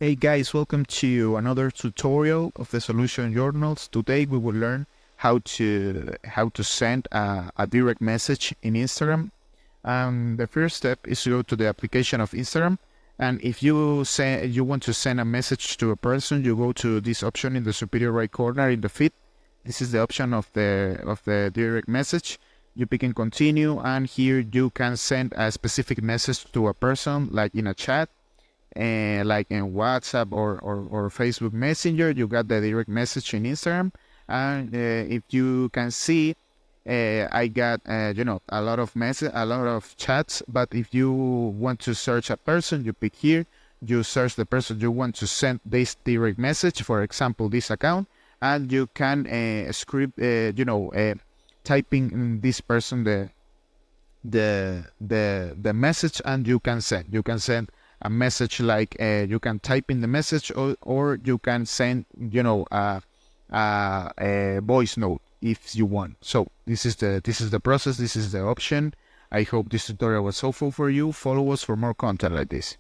Hey guys, welcome to another tutorial of the Solution Journals. Today we will learn how to send a direct message in Instagram. The first step is to go to the application of Instagram, and if you want to send a message to a person, you go to this option in the superior right corner in the feed. This is the option of the direct message. You pick and continue, and here you can send a specific message to a person, like in a chat, like in WhatsApp or Facebook Messenger. You got the direct message in Instagram, and if you can see, I got a lot of a lot of chats. But if you want to search a person, you pick here. You search the person you want to send this direct message. For example, this account, and you can script, typing in this person the message, and you can send. You can send a message like you can type in the message, or you can send a voice note if you want. So this is the process. This is the option. I hope this tutorial was helpful for you. Follow us for more content like this.